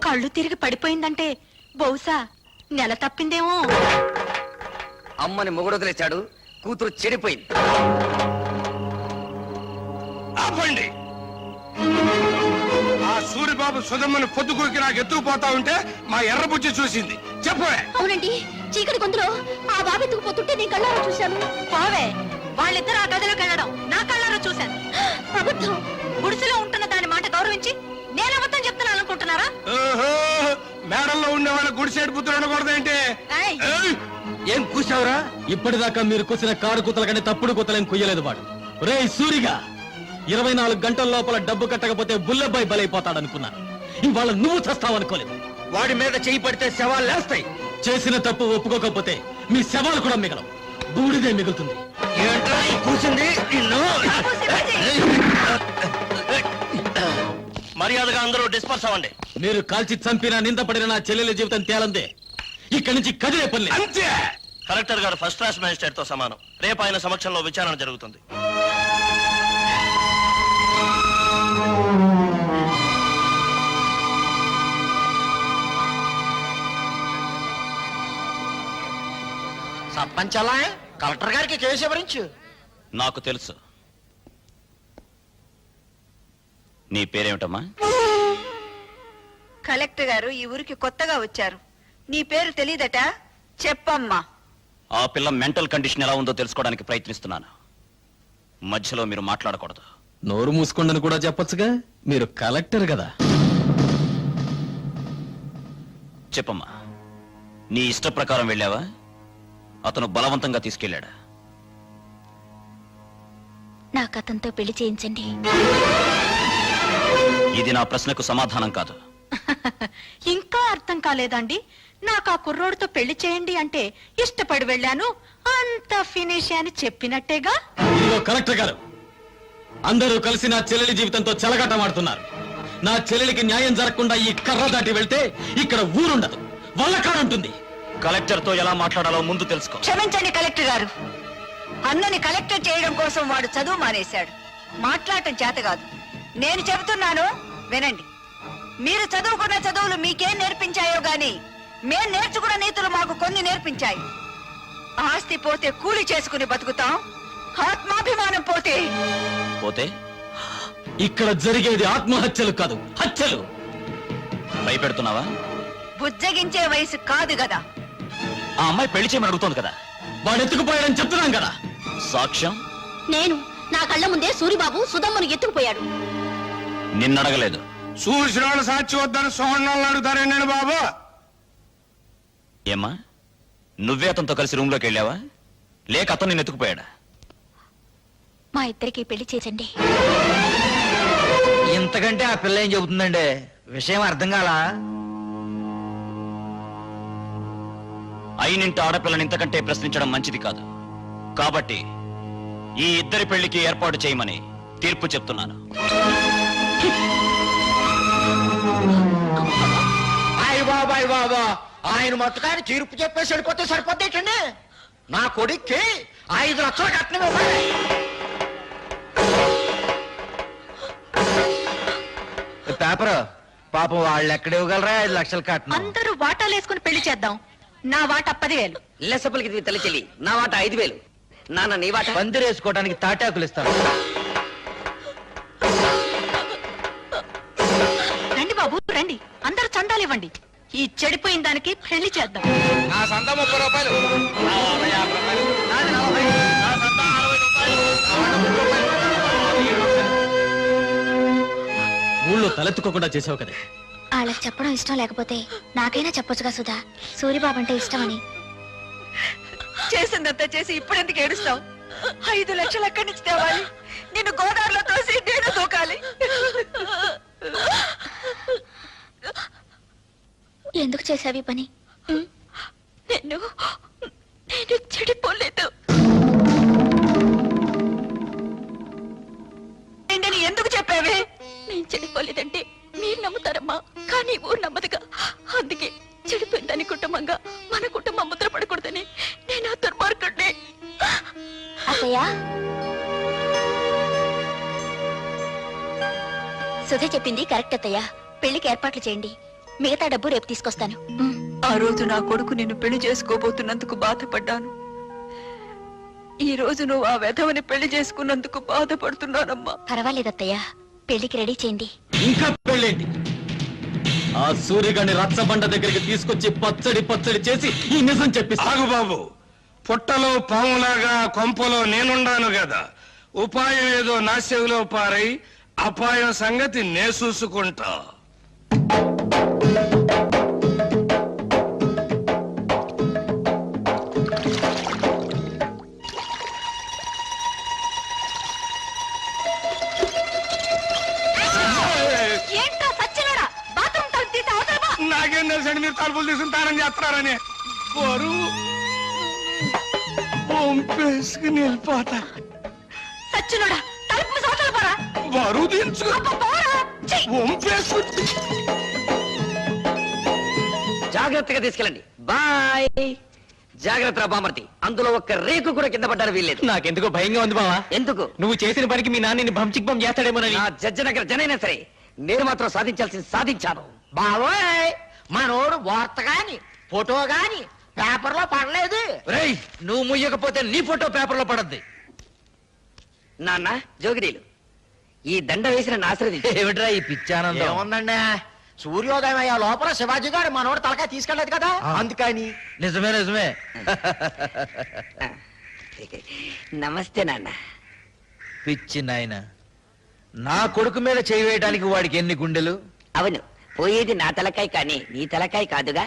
కళ్ళు తిరిగి పడిపోయిందంటే బహుశా నెల తప్పిందేమో. అమ్మని మొగుడొదిలేశాడు, కూతురు చెడిపోయింది. ఆపండి! ఆ సూరిబాబు సుధమ్మని పొద్దుకూరికి నాకు ఎత్తుకుపోతా ఉంటే మా ఎర్రబుజ్జి చూసింది. చెప్పవే. అవునండి, చీకటి గొంతులో ఆ బాబు ఎత్తుకుపోతుంటే నేను కళ్ళారా చూశాను. పోవే, వాళ్ళిద్దరు ఆ గదిలోకి వెళ్ళడం నా కళ్ళారా చూశాను. అబద్ధం. గుడిసెలో ఉంటున్న దాని మాట గౌరవించి నేను అబద్ధం చెప్తున్నాను అనుకుంటున్నారా? మేడల్లో ఉండే వాళ్ళ గుడిసేడు పుత్రుడు అనకూడదేంటి? ఏం కూసావురా? ఇప్పటిదాకా మీరు కూసిన కారు కూతల కంటే తప్పుడు కూతలేం కుయ్యలేదు వాడు. రే సూరిగా, 24 గంటల లోపల డబ్బు కట్టకపోతే బుల్లబ్బాయి బలైపోతాడనుకున్నాను. ఇవాళ నువ్వు చస్తావనుకోలేదు. వాడి మీద చేయి పడితే శవాలు లేస్తాయి. చేసిన తప్పు ఒప్పుకోకపోతే మీ శవాలు కూడా మిగలవు, బూడిదే మిగులుతుంది. ఏంట్రా కూసింది? మర్యాదగా అందరూ డిస్పర్స్ అవ్వండి. మీరు కాల్చి చంపిన నిందపడిన నా చెల్లెల జీవితం తేలందే. ఇక్కడి నుంచి కదిలే పని అంతే. కలెక్టర్ గారు ఫస్ట్ క్లాస్ మేజిస్ట్రేట్ తో సమానం. రేపు ఆయన సమక్షంలో విచారణ జరుగుతుంది. సర్పంచ్ అలా కలెక్టర్ గారికి కేసు ఎవరించు. నాకు తెలుసు. నీ పేరేమిటమ్మా? కలెక్టర్ గారు ఈ ఊరికి కొత్తగా వచ్చారు. నీ పేరు తెలీదట? చెప్పమ్మా. ఆ పిల్ల మెంటల్ కండిషన్ ఎలా ఉందో తెలుసుకోవడానికి ప్రయత్నిస్తున్నాను. మధ్యలో మీరు మాట్లాడకూడదు. నోరు మూసుకోండని కూడా చెప్పొచ్చుగా, మీరు కలెక్టర్ కదా. చెప్పమ్మా, నీ ఇష్ట ప్రకారం వెళ్ళావా? అతను బలవంతంగా తీసుకెళ్ళాడా? నాకు అతనితో పెళ్లి చేయించండి. ఇది నా ప్రశ్నకు సమాధానం కాదు. ఇంకా అర్థం కాలేదండి? నాకు ఆ కుర్రోడితో పెళ్లి చేయండి అంటే ఇష్టపడి వెళ్ళాను, అంత ఫినిష్ అని చెప్పినట్టేగా. ఇదిగో కలెక్టర్ గారు, అందరూ కలిసి నా చెల్లెలి జీవితంతో చెలగాటమాడుతున్నారు. నా చెల్లెలికి న్యాయం జరగకుండా ఈ కర్ర దాటి వెళ్తే ఇక్కడ ఊరుండదు, వల్లకాడుంటుంది. కలెక్టర్ తో ఎలా మాట్లాడాలో ముందు తెలుసుకో. క్షమించండి కలెక్టర్ గారు, అన్నని కలెక్టర్ చేయడం కోసం వాడు చదువు మానేశాడు. మాట్లాడటం చేత కాదు. నేను చెబుతున్నాను వినండి. మీరు చదువుకున్న చదువులు మీకేం నేర్పించాయో గాని మేం నేర్చుకున్న నీతులు మాకు కొన్ని నేర్పించాయి. ఆస్తి పోతే కూలి చేసుకుని బతుకుతాం, ఆత్మాభిమానం పోతే పోతే ఇక్కడ జరిగేది ఆత్మహత్యలు కాదు, హత్యలు. భయపెడుతున్నావా? బుజ్జగించే వయసు కాదు కదా. ఆ అమ్మాయి పెళ్లి చేయమని అడుగుతోంది కదా. వాడు ఎత్తుకుపోయాడని చెప్తున్నాం కదా. సాక్ష్యం? నేను నా కళ్ళ ముందే సూరిబాబు సుధమ్మను ఎత్తుకుపోయాడు. నిన్నడగలేదు. చూసిన వాళ్ళు సాక్షి వద్దని సోహన్నాళ్ళు అడుగుతారేండి బాబు? ఏమ్మా, నువ్వే అతనితో కలిసి రూమ్ లోకి వెళ్ళావా, లేక అతను నిన్ను ఎత్తుకుపోయాడా? మా ఇద్దరికి పెళ్లి చేయండి. ఇంతకంటే ఆ పిల్ల ఏం చెబుతుందండి? విషయం అర్థం కాలా? అయినింటి ఆడపిల్లని ఇంతకంటే ప్రశ్నించడం మంచిది కాదు. కాబట్టి ఈ ఇద్దరి పెళ్లికి ఏర్పాటు చేయమని తీర్పు చెప్తున్నాను. బాబాయ్ బాబా, ఆయన మొత్తకాన్ని తీర్పు చెప్పేసి వెళ్ళిపోతే సరిపోతేటండి. నా కొడుక్కి 5 లక్షలు కట్నం ఇవ్వాలి. పేపర్ పాపం వాళ్ళు ఎక్కడ ఇవ్వగలరా 5 లక్షలు కట్నం? అందరూ వాటాలు వేసుకుని పెళ్లి చేద్దాం. నా వాట 10,000. లెసపలికి తల్లి చెల్లి, నా వాట 5,000. నాన్న నీ వాట? పందిరేసుకోవడానికి తాటాకులు ఇస్తాను. రండి బాబు రండి, అందరూ చందాలు ఇవ్వండి. ఈ చెడిపోయిన దానికి పెళ్లి చేద్దాం. నా సంత 30 రూపాయలు. ఊళ్ళో తలెత్తుకోకుండా చేసావు కదా. వాళ్ళకి చెప్పడం ఇష్టం లేకపోతే నాకైనా చెప్పొచ్చుగా సుధా, సూరిబాబు అంటే ఇష్టమని. చేసిందంతా చేసి ఇప్పుడు ఎందుకు ఏడుస్తావు? 5 లక్షలు ఎక్కడి నుంచి తేవాలి? నిన్ను గోదావరిలో తోసి నేను దూకాలి. ఎందుకు చేసావి పని? నిన్ను మన కుటుంబం ముద్ర పడకూడదని నేను ఆ దుర్మార్గుడిని. అత్తయ్య, సుధ చెప్పింది కరెక్ట్ అత్తయ్య. పెళ్లికి ఏర్పాట్లు చేయండి, మిగతా డబ్బు రేపు తీసుకొస్తాను. ఆ రోజు నా కొడుకు నిన్ను పెళ్లి చేసుకోబోతున్నందుకు బాధపడ్డాను. ఈ రోజు నువ్వు ఆ వెధవని పెళ్లి చేసుకున్నందుకు బాధపడుతున్నానమ్మా. పర్వాలేదు అత్తయ్య, పెళ్లికి రెడీ చేయండి. ఇంకా పెళ్ళేంటి? ఆ సూర్యగాడిని రచ్చబండ దగ్గరికి తీసుకొచ్చి పచ్చడి పచ్చడి చేసి ఈ నిజం చెప్పిస్తా. ఆగు బాబు, పుట్టలో పాములాగా కొంపలో నేనుండాను కదా. ఉపాయం ఏదో నా చెవిలో పారై అపాయం సంగతి నే చూసుకుంటా. ఏంటో సచ్చినోడా, బాత్రూమ్ తలుపు తీసి అవతల పో. నాకేం తెలుసండి మీరు తలుపులు తీసుకుంటారని చేస్తున్నారని. బరువు వంపేసుకుని వెళ్ళిపోతా. సచ్చినోడా, తలుపు మూసి అవతల పోరా. బరువు దించుకు అబ్బా, పోరా. ఛీ! వంపేసుకు. జాగ్రత్తగా తీసుకెళ్ళండి. బాయ్. జాగ్రత్త బామర్తి, అందులో ఒక్క రేకు కూడా కింద పడ్డారు వీల్లేదు. నాకెందుకో భయంగా ఉంది బావా. ఎందుకు? నువ్వు చేసిన పనికి మీ నాన్నని భంచిక్బం చేస్తాడేమోనని. నా జడ్జనగర జనైనా సరే నేను మాత్రం సాధించాల్సింది సాధించాను. బావోయ్, మనోడు వార్త గాని ఫోటో గాని పేపర్ లో పడలేదు. రేయ్, నువ్వు ముయ్యకపోతే నీ ఫోటో పేపర్ లో పడద్ది. నాన్న జోగిడీలు, ఈ దండ వేసిన ఆశ్రది ఏమిట్రా ఈ పిచ్చానందం? ఏముందండి, సూర్యోదయం అయ్యే లోపల శివాజీ గారు మనోడు తలకాయ తీసుకెళ్లేదు కదా, అందుకని. నిజమే నిజమే. నమస్తే నాన్న. పిచ్చి నాయన, నా కొడుకు మీద చేయి వేయడానికి వాడికి ఎన్ని గుండెలు? అవును, పోయేది నా తలకాయ కానీ నీ తలకాయ కాదుగా,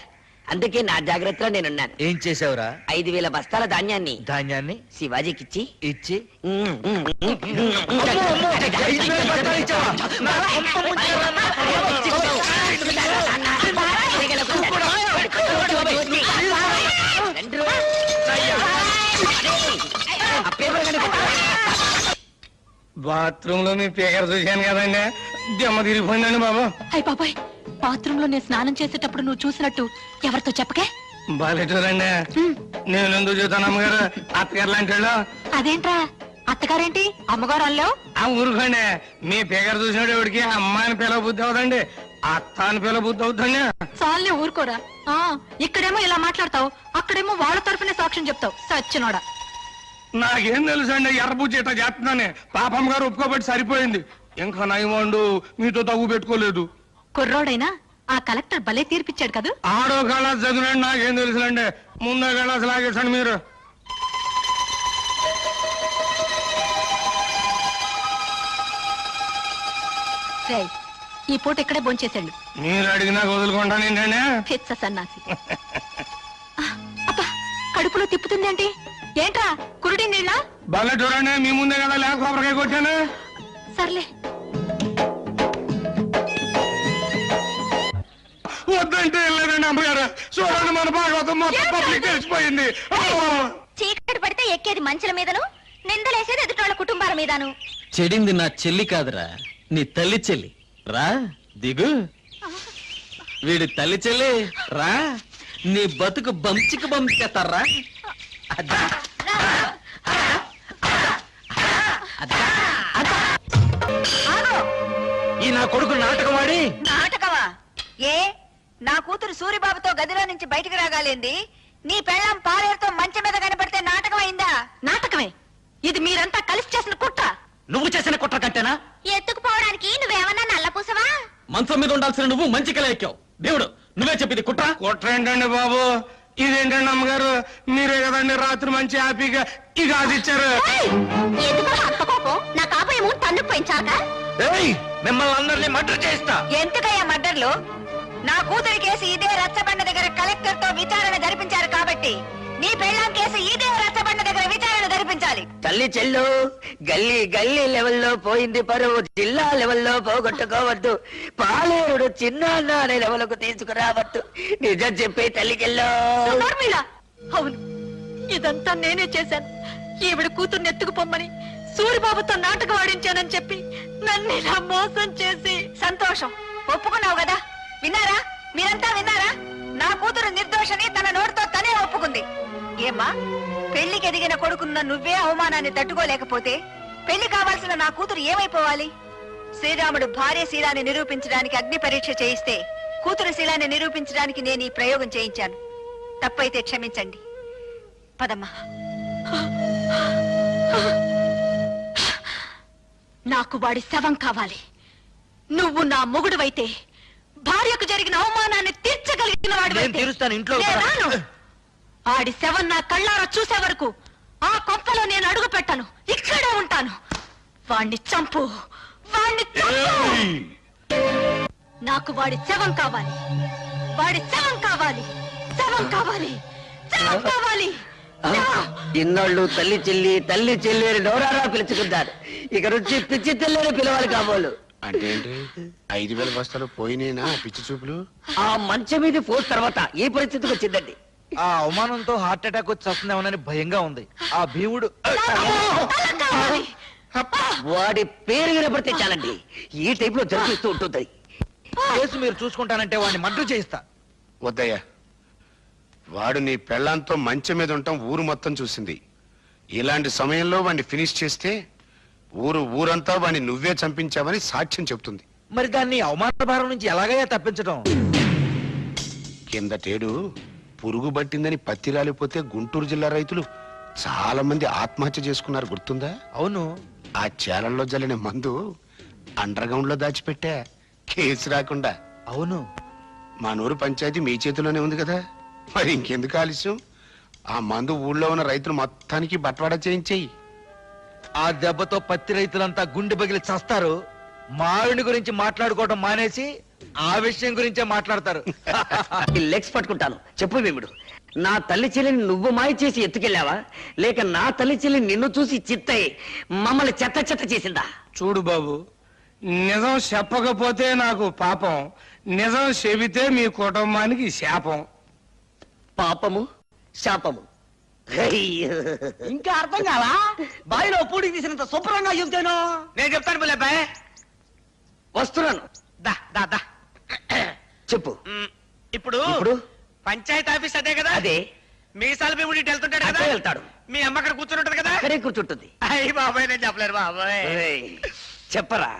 అందుకే నా జాగ్రత్తలో నేనున్నాను. ఏం చేసావురా? 5,000 బస్తాల ధాన్యాన్ని ధాన్యాన్ని శివాజీకిచ్చి ఇచ్చి 5,000 బస్తాలు ఇచ్చావా? నా కొంప ముంచావా? బాత్రూమ్ లో మీ పేకర చూశాను కదండి, దెమ్మ తిరిగిపోయిందండి బాబు. అయ్య బాబాయ్, బాత్రూమ్ లో నేను స్నానం చేసేటప్పుడు నువ్వు చూసినట్టు ఎవరితో చెప్పకే. బాలేటూరండి, నేను ఎందుకు చూస్తాను అమ్మగారు, అత్తగారు లాంటి వాళ్ళు. అదేంట్రా, అత్తగారేంటి అమ్మగారు అల్లావు? ఆ ఊరుకోండి, మీ పేకర చూసినాడు ఎవడికి అమ్మాయిని పిల్ల బుద్ధి అవుతండి, అత్త అని పిల్ల బుద్ధి అవుతుంది. చాలే ఊరుకోరా. ఇక్కడేమో ఇలా మాట్లాడతావు, అక్కడేమో వాళ్ళ తరఫునే సాక్ష్యం చెప్తావు. సచ్చినోడా. నాకేం తెలుసు అండి, ఎర్రబుజ్జి ఇట్లా చేస్తున్నానే. పాపమ్మ గారు ఒప్పుకోబట్టి సరిపోయింది, ఇంకా నయమండు మీతో తగ్గు పెట్టుకోలేదు. కుర్రోడైనా ఆ కలెక్టర్ భలే తీర్పిచ్చాడు కదా. ఆడో కళాస్ చదివినండి, నాకేం తెలుసులండి, ముందో కళాస్ లాగేసండి మీరు. రేయ్, ఈ పూట ఇక్కడే భోంచేసాడు. మీరు అడిగినా వదులుకుంటాను ఏంటండి. పిచ్చ సన్నాసి. అబ్బా, కడుపులో తిప్పుతుందేంటి? ఏంట్రా కురుడి నీళ్ళ? భలే చూడండి, మీ ముందే కదా లేక కొబ్బరికాయ కొట్టాను. సర్లే. వద్దంటే వెళ్ళలేదండి అమ్మగారు. చూడండి, మన భాగవతం మొత్తం పబ్లిక్ తెలిసిపోయింది. చీకటి పడితే ఎక్కేది మంచుల మీదను, నిందలేసేది ఎదుటోళ్ళ కుటుంబాల మీదను. చెడింది నా చెల్లి కాదురా, నీ తల్లి చెల్లి. రా దిగు. వీడి తల్లి చెల్లి రా, నీ బతుకు బంచికి బంచేస్తారా. ఈ నా కొడుకు నాటకమాడి. నాటకమా? ఏ, నా కూతురు సూరిబాబుతో గదిలో నుంచి బయటికి రాగాలింది, నీ పెళ్ళం పాలేరుతో మంచం మీద కనపడితే నాటకం అయిందా? నాటకమే. ఇది మీరంతా కలిసి చేసిన కుట్ర. నువ్వు చేసిన కుట్ర కంటేనా? ఎత్తుకుపోవడానికి నువ్వేమన్నా నల్లపూసవా? మంచం మీద ఉండాల్సిన నువ్వు మంచి కల ఎక్కావు. దేవుడు, నువ్వే చెప్పింది కుట్ర. కుట్ర ఏంటండి బాబు, ఇదేంటండి అమ్మగారు, మీరే కదండి రాత్రి మంచి హ్యాపీగా ఈ గాజు ఇచ్చారు. ఎందుకు అంత కోపం? నా కాబోయేమో తన్ను పెంచాక. ఏయ్, మిమ్మల్ని అందరినీ మర్డర్ చేస్తా. ఎందుకయ్యా మర్డర్లు? నా కూతురి కేసు ఇదే రచ్చబండ దగ్గర కలెక్టర్ తో విచారణ జరిపించారు కాబట్టి నీ పెళ్ళాం కేసు ఇదే రచ్చబండ దగ్గర విచారణ జరిపించాలి. తల్లి చెల్లు, గల్లీ గల్లీ లెవెల్లో పోయింది పరువు, జిల్లా లెవెల్లో పోగొట్టుకోవద్దు, పాలేరుడు చిన్న అనే లెవెల్కు తీసుకురావద్దు, నిజం చెప్పి తల్లికెళ్ళో. నోర్మిలా. అవును, ఇదంతా నేనే చేశాను. ఈవిడ కూతుర్ని ఎత్తుకుపోమ్మని సూరిబాబుతో నాటకం ఆడించానని చెప్పి నన్ను ఇలా మోసం చేసి. సంతోషం, ఒప్పుకున్నావు కదా. విన్నారా, మీరంతా విన్నారా? నా కూతురు నిర్దోషని తన నోటితో తనే ఒప్పుకుంది. ఏమ్మా, పెళ్లికి ఎదిగిన కొడుకున్న నువ్వే అవమానాన్ని తట్టుకోలేకపోతే పెళ్లి కావాల్సిన నా కూతురు ఏమైపోవాలి? శ్రీరాముడు భార్య శీలాన్ని నిరూపించడానికి అగ్ని పరీక్ష చేయిస్తే కూతురు శీలాన్ని నిరూపించడానికి నేను ఈ ప్రయోగం చేయించాను. తప్పైతే క్షమించండి. పదమ్మా. నాకు వాడి శవం కావాలి. నువ్వు నా మొగుడువైతే భార్యకు జరిగిన అవమానాన్ని తీర్చగలిగిన నేను వాడివైతే తీరుస్తాను, ఇంట్లో నేను రాను. ఆడి శవం నా కళ్ళారా చూసే వరకు ఆ కొంపలో నేను అడుగు పెట్టను. ఇక్కడే ఉంటాను. వాణ్ణి చంపు, వాణ్ణి చంపు. నాకు వాడి శవం కావాలి. వాడి శవం కావాలి. శవం కావాలి. శవం కావాలి. ఇన్నాళ్ళు తల్లి చెల్లి అని నోరారా పిలుచుకుంటారు. ఇక నుంచి పిచ్చి తెల్లని పిలవాలి కాబోలు. అంటే ఏంటి? 5,000 బస్తాలు పోయినేనా పిచ్చి చూపులు? ఆ మంచం మీద ఫోర్స్ తర్వాత ఏ పరిస్థితికి వచ్చిందండి? ఆ అవమానంతో హార్ట్ అటాక్ వచ్చి వస్తుందేమోనని భయంగా ఉంది. ఆ భీముడు తల కావాలి. వాడి పేరు వినపడితే చాలండి, ఈ టైప్ లో జరిపిస్తూ ఉంటుంది. కేసు మీరు చూసుకుంటానంటే వాడిని మర్డర్ చేయిస్తా. వద్దయ్యా, వాడు నీ పెళ్ళాంతో మంచం మీద ఉండటం ఊరు మొత్తం చూసింది. ఇలాంటి సమయంలో వాడిని ఫినిష్ చేస్తే ఊరంతా వాడిని నువ్వే చంపించావని సాక్ష్యం చెప్తుంది. మరి దాన్ని అవమాన భారం నుంచి ఎలాగయ్యా తప్పించడం? కిందటేడు పురుగు పట్టిందని పత్తి రాలిపోతే గుంటూరు జిల్లా రైతులు చాలా మంది ఆత్మహత్య చేసుకున్నారు, గుర్తుందా? అవును. ఆ చేలల్లో జల్లిన మందు అండర్ గ్రౌండ్ లో దాచిపెట్టా, కేసు రాకుండా. అవును. మా నూరు పంచాయతీ మీ చేతిలోనే ఉంది కదా, మరి ఇంకెందుకు ఆలస్యం? ఆ మందు ఊళ్ళో ఉన్న రైతులు మొత్తానికి బట్వాడా చేయించేయి. ఆ దెబ్బతో పత్తి రైతులంతా గుండె బగిలి చస్తారు. మావిడి గురించి మాట్లాడుకోవడం మానేసి ఆ విషయం గురించే మాట్లాడతారు. లెగ్స్ పట్టుకుంటాను. చెప్పు భీముడు, నా తల్లి చెల్లిని నువ్వు మాయ చేసి ఎత్తుకెళ్ళావా, లేక నా తల్లి చెల్లి నిన్ను చూసి చిత్తయి మమ్మల్ని చెత్త చెత్త చేసిందా? చూడు బాబు, నిజం చెప్పకపోతే నాకు పాపం, నిజం చెబితే మీ కుటుంబానికి శాపం. పాపము శాపము ఇంకా అర్థం కాలా? బావిలో పూడికి తీసినంత శుభ్రంగా చెబుతాను. నేను చెప్తాను పిల్లబాయ్. వస్తున్నాను. దా దా దా. చెప్పు. ఇప్పుడు ఇప్పుడు పంచాయతీ ఆఫీస్ అదే కదా? అదే. మీసాల భీముడి వెళ్తుంటాడు కదా? అదే వెళ్తాడు. మీ అమ్మ అక్కడ కూర్చుని ఉంటది కదా? అక్కడే కూర్చుంటుంది. అయ్యి బాబాయ్, నేను చెప్పలేరు బాబాయ్. ఏయ్, చెప్పరా.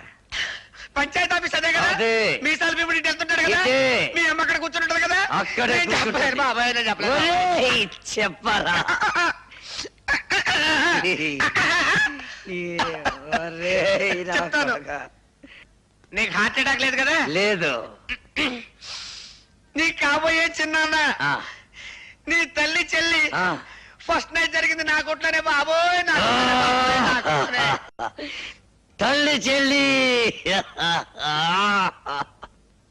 పంచాయతీ ఆఫీస్ అదే కదా? అదే. మీసాల భీముడి వెళ్తుంటాడు కదా? ఇదే. మీ అమ్మ అక్కడ కూర్చుని ఉంటది కదా? అక్కడే నేను చెప్పలేరు కూర్చుంటుంది. బాబాయ్, నేను చెప్పలేరు. ఒరేయ్, చెప్పరా. ఒరేయ్, నా చెప్తాను. కొడకా. నీకు హార్ట్ అటాక్ లేదు కదా? లేదు. నీ కాబోయే చిన్నాన్న, ఆ, నీ తల్లి చెల్లి ఆ. ఫస్ట్ నైట్ జరిగింది నా కొట్లోనే బాబోయ్. నా కొట్లోనే బాబోయ్, నా కొట్లోనే. తల్లి చెల్లి.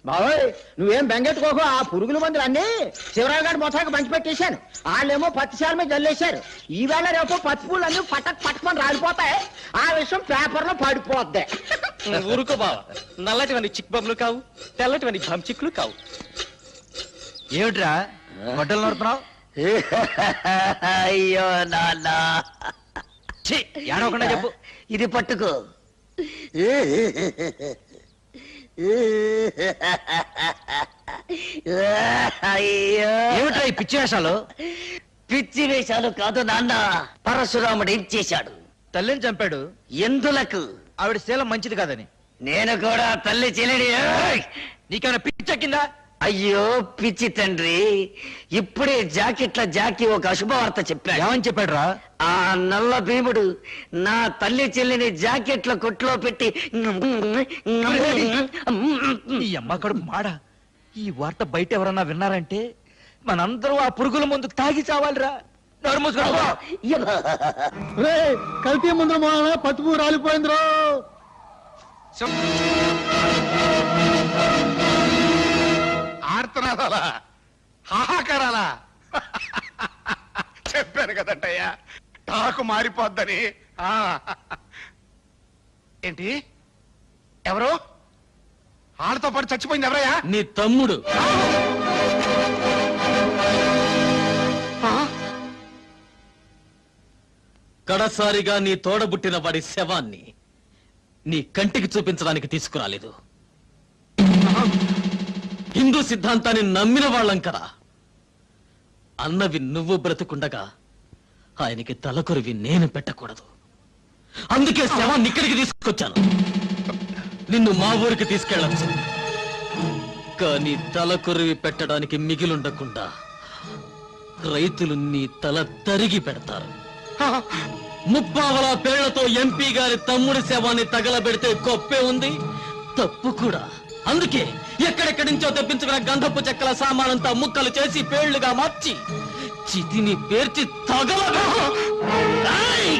బాబోయ్, నువ్వేం బెంగెట్టుకోకు. ఆ పురుగుల మందులు అన్ని శివరావు గారి మొత్తానికి పంచి పెట్టేశాను. వాళ్ళేమో పత్తిశాల మీద జల్లేశారు. ఈవేళ రేపు పత్తి పూలు అన్ని పట్టుకొని రాలిపోతాయి. ఆ విషయం పేపర్ లో పడిపోద్ది. ఊరుకో బావా, నల్లటివన్నీ చిక్ బొమ్మలు కావు, తెల్లటివన్నీ చిక్కులు కావు. ఏమిట్రా గొడ్డలు నడుపుతున్నావు? అయ్యో నాన్న, ఏడవకుండా చెప్పు. ఇది పట్టుకో. అయ్యో, ఏమిట్రా ఈ పిచ్చి వేషాలు? పిచ్చి వేషాలు కాదు నాన్న, పరశురాముడు ఏం చేశాడు? తల్లిని చంపాడు. ఎందులకు? ఆవిడ శీలం మంచిది కాదని. నేను కూడా తల్లి చెల్లిని. ఏయ్! నీకేమైనా పిచ్చెక్కిందా? అయ్యో పిచ్చి తండ్రి, ఇప్పుడే జాకీ ఒక అశుభవార్త చెప్పాడు. ఏమని చెప్పాడు రా? ఆ నల్ల భీముడు నా తల్లి చెల్లిని జాకెట్ల కొట్లో పెట్టి ఈ అమ్మ కడుపు మాడ. ఈ వార్త బయట ఎవరన్నా విన్నారంటే మనందరూ ఆ పురుగుల ముందు తాగి చావాలిరా. నోరు మూసుకొని పో. కల్తీ ముందు పత్తి పూ రాలిపోయిందిరో. ఆర్తనాదాలా, హాహాకారాలా? చెప్పాను కదటయ్యా, టాకు మారిపోద్దని. ఆ. ఏంటి? ఎవరు? వాళ్ళతో పాటు చచ్చిపోయింది ఎవరయ్యా? నీ తమ్ముడు. కడసారిగా నీ తోడబుట్టిన వాడి శవాన్ని నీ కంటికి చూపించడానికి తీసుకురాలేదు. హిందూ సిద్ధాంతాన్ని నమ్మిన వాళ్ళం కదా, అన్నవి నువ్వు బ్రతుకుండగా ఆయనకి తలకొరివి నేను పెట్టకూడదు. అందుకే శవాన్ని ఇక్కడికి తీసుకొచ్చాను. నిన్ను మా ఊరికి తీసుకెళ్ళచ్చు, కానీ తలకొరివి పెట్టడానికి మిగిలుండకుండా రైతులు నీ తల తరిగి పెడతారు. ముప్పావల పేళ్లతో ఎంపీ గారి తమ్ముడి శవాన్ని తగలబెడితే గొప్పే ఉంది, తప్పు కూడా. అందుకే ఎక్కడెక్కడి నుంచో తెప్పించుకున్న గంధపు చెక్కల సామానంతా ముక్కలు చేసి పేళ్లుగా మార్చి చితిని పేర్చి తగలబె. ఏయ్!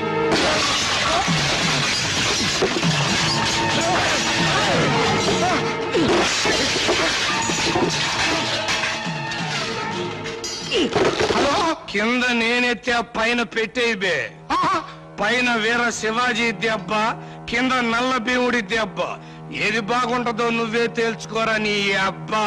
కింద నేనెత్తే పైన పెట్టేయి బే. పైన వీర శివాజీ దెబ్బ, కింద నల్ల భీముడి దెబ్బ. ఏది బాగుంటుందో నువ్వే తేల్చుకోరా నీ అబ్బా.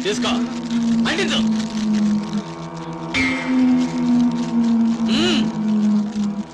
తీసుకో, అంటించు.